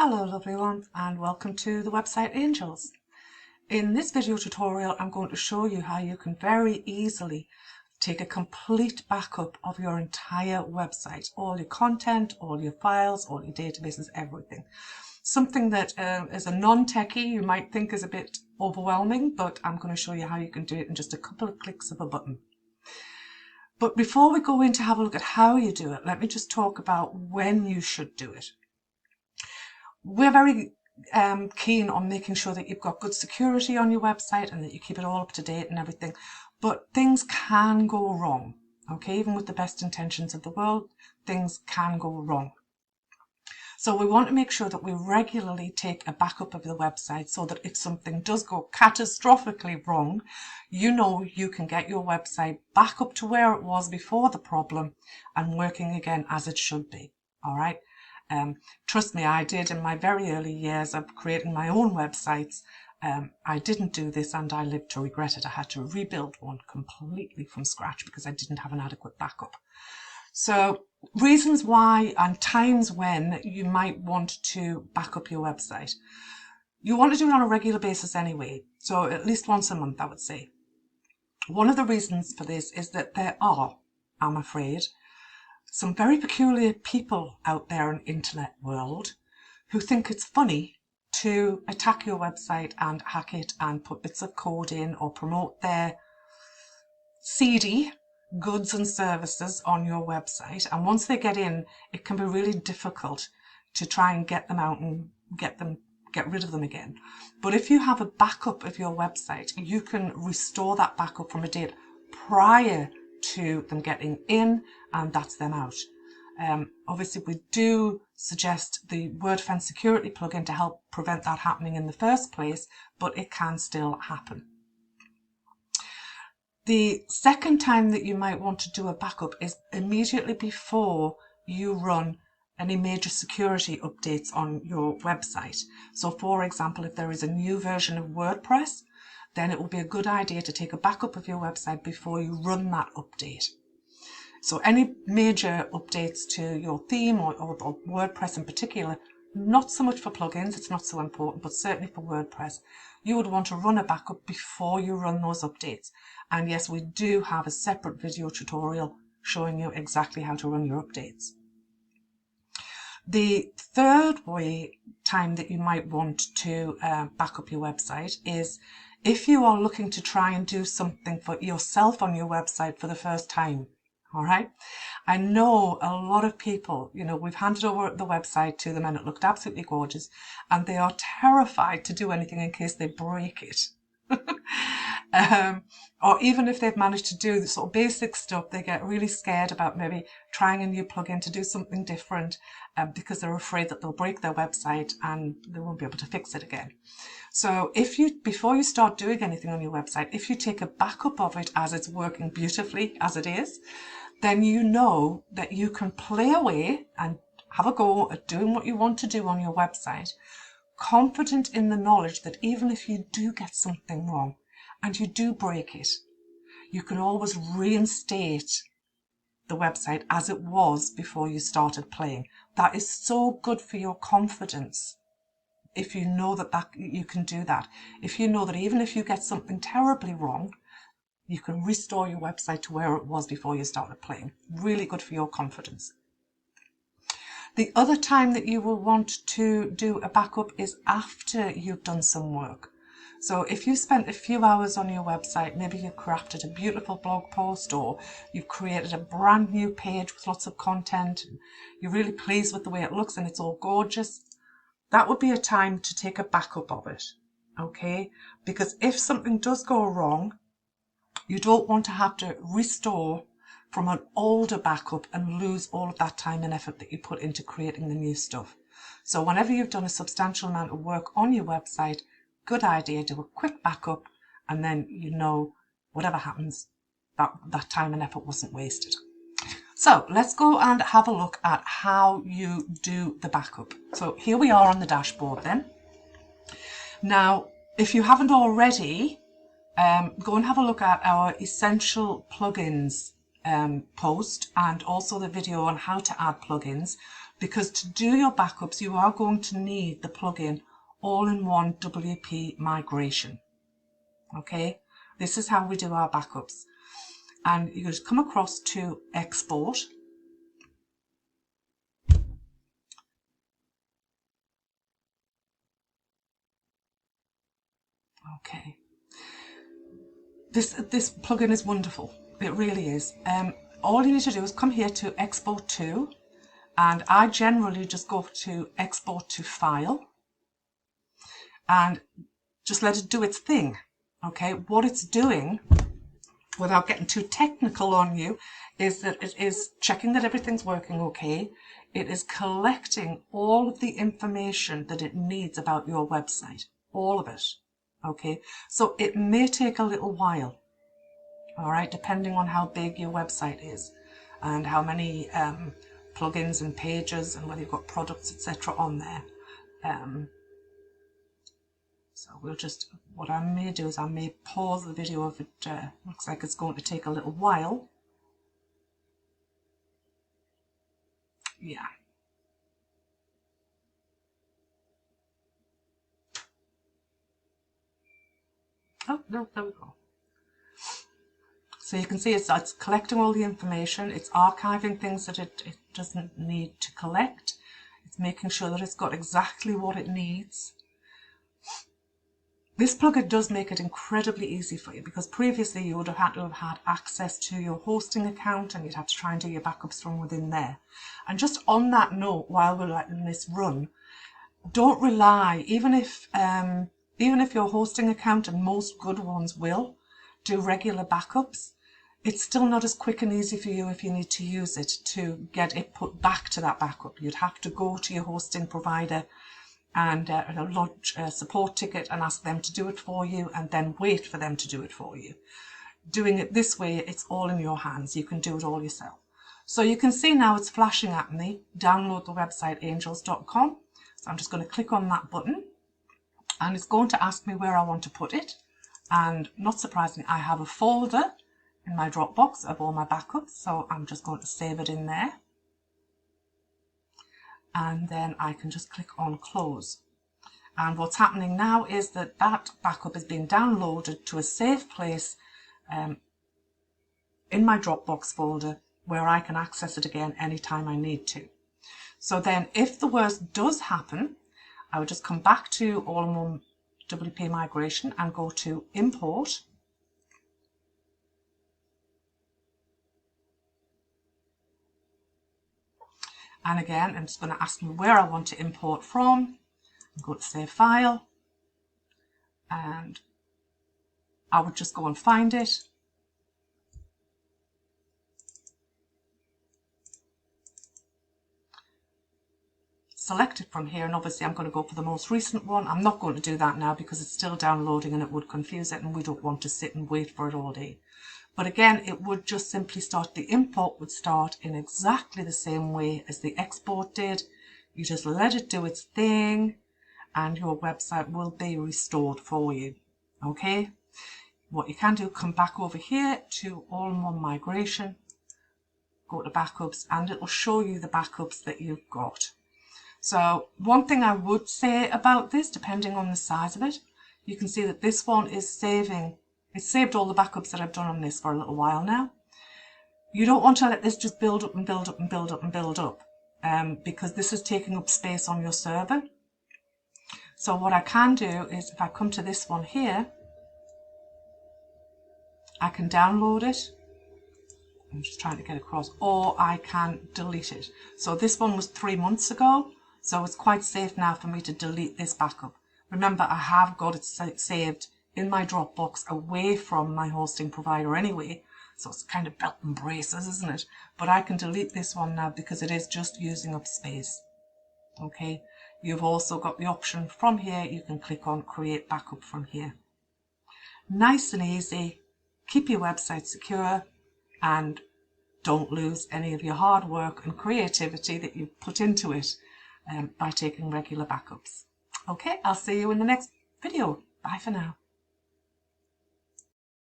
Hello lovely ones, and welcome to the Website Angels. In this video tutorial I'm going to show you how you can very easily take a complete backup of your entire website, all your content, all your files, all your databases, everything. Something that as a non-techie you might think is a bit overwhelming, but I'm going to show you how you can do it in just a couple of clicks of a button. But before we go in to have a look at how you do it, let me just talk about when you should do it. We're very keen on making sure that you've got good security on your website and that you keep it all up to date and everything, but things can go wrong, okay? Even with the best intentions of the world, things can go wrong. So we want to make sure that we regularly take a backup of the website so that if something does go catastrophically wrong, you know you can get your website back up to where it was before the problem and working again as it should be, all right? Trust me, I did in my very early years of creating my own websites. I didn't do this and I lived to regret it. I had to rebuild one completely from scratch because I didn't have an adequate backup. So reasons why and times when you might want to back up your website. You want to do it on a regular basis anyway, so at least once a month I would say. One of the reasons for this is that there are, I'm afraid, some very peculiar people out there in the internet world who think it's funny to attack your website and hack it and put bits of code in or promote their seedy goods and services on your website. And once they get in, it can be really difficult to try and get them out and get rid of them again. But if you have a backup of your website, you can restore that backup from a date prior to them getting in, and that's them out. Obviously we do suggest the WordFence security plugin to help prevent that happening in the first place, but it can still happen. The second time that you might want to do a backup is immediately before you run any major security updates on your website. So for example, if there is a new version of WordPress, then it will be a good idea to take a backup of your website before you run that update. So any major updates to your theme or WordPress in particular, not so much for plugins, it's not so important, but certainly for WordPress, you would want to run a backup before you run those updates. And yes, we do have a separate video tutorial showing you exactly how to run your updates. The third time that you might want to back up your website is if you are looking to try and do something for yourself on your website for the first time. All right. I know a lot of people, we've handed over the website to them and it looked absolutely gorgeous, and they are terrified to do anything in case they break it. Or even if they've managed to do the sort of basic stuff, they get really scared about maybe trying a new plugin to do something different because they're afraid that they'll break their website and they won't be able to fix it again. So before you start doing anything on your website, if you take a backup of it as it's working beautifully as it is, then you know that you can play away and have a go at doing what you want to do on your website, confident in the knowledge that even if you do get something wrong and you do break it, you can always reinstate the website as it was before you started playing. That is so good for your confidence. If you know that you can do that, if you know that even if you get something terribly wrong, you can restore your website to where it was before you started playing. Really good for your confidence. The other time that you will want to do a backup is after you've done some work. So if you spent a few hours on your website, maybe you crafted a beautiful blog post or you've created a brand new page with lots of content, and you're really pleased with the way it looks and it's all gorgeous, that would be a time to take a backup of it, okay? Because if something does go wrong, you don't want to have to restore from an older backup and lose all of that time and effort that you put into creating the new stuff. So whenever you've done a substantial amount of work on your website, good idea, do a quick backup, and then whatever happens, that time and effort wasn't wasted. So let's go and have a look at how you do the backup. So here we are on the dashboard then. Now, if you haven't already, go and have a look at our essential plugins post and also the video on how to add plugins, because to do your backups, you are going to need the plugin All-in-One WP Migration. Okay, this is how we do our backups. And you just come across to export. Okay. This plugin is wonderful. It really is. All you need to do is come here to export to, and I generally just go to export to file and just let it do its thing. Okay, what it's doing, without getting too technical on you, is that it is checking that everything's working okay. It is collecting all of the information that it needs about your website, all of it. Okay, so it may take a little while, all right, depending on how big your website is and how many plugins and pages and whether you've got products, etc. on there. So we'll just, what I may do is I may pause the video if it looks like it's going to take a little while. Yeah. Oh, no, there we go. So you can see it's collecting all the information, it's archiving things that it doesn't need to collect, it's making sure that it's got exactly what it needs. This plugin does make it incredibly easy for you, because previously you would have had access to your hosting account and you'd have to try and do your backups from within there. And just on that note, while we're letting this run, don't rely, even if your hosting account, and most good ones will, do regular backups, it's still not as quick and easy for you if you need to use it to get it put back to that backup. You'd have to go to your hosting provider and lodge a support ticket and ask them to do it for you, and then wait for them to do it for you. Doing it this way, it's all in your hands. You can do it all yourself. So you can see now it's flashing at me, download the website angels.com. So I'm just going to click on that button and it's going to ask me where I want to put it. And not surprisingly, I have a folder in my Dropbox of all my backups, so I'm just going to save it in there. And then I can just click on close. And what's happening now is that that backup is being downloaded to a safe place in my Dropbox folder where I can access it again anytime I need to. So then if the worst does happen, I would just come back to All-in-One WP Migration and go to import. And again, I'm just going to ask me where I want to import from. I'm going to save file. And I would just go and find it. Select it from here, and obviously I'm going to go for the most recent one. I'm not going to do that now because it's still downloading and it would confuse it, and we don't want to sit and wait for it all day. But again, it would just simply start, the import would start in exactly the same way as the export did. You just let it do its thing and your website will be restored for you. Okay, what you can do, come back over here to All-in-One Migration, go to backups, and it will show you the backups that you've got. So one thing I would say about this, depending on the size of it, you can see that this one is saving. It's saved all the backups that I've done on this for a little while now. You don't want to let this just build up and build up and build up and build up, because this is taking up space on your server. So what I can do is, if I come to this one here, I can download it. I'm just trying to get across, or I can delete it. So this one was 3 months ago, so it's quite safe now for me to delete this backup. Remember, I have got it saved in my Dropbox away from my hosting provider anyway, so it's kind of belt and braces, isn't it? But I can delete this one now because it is just using up space. Okay, you've also got the option from here, you can click on create backup from here. Nice and easy, keep your website secure and don't lose any of your hard work and creativity that you put into it by taking regular backups. Okay, I'll see you in the next video. Bye for now.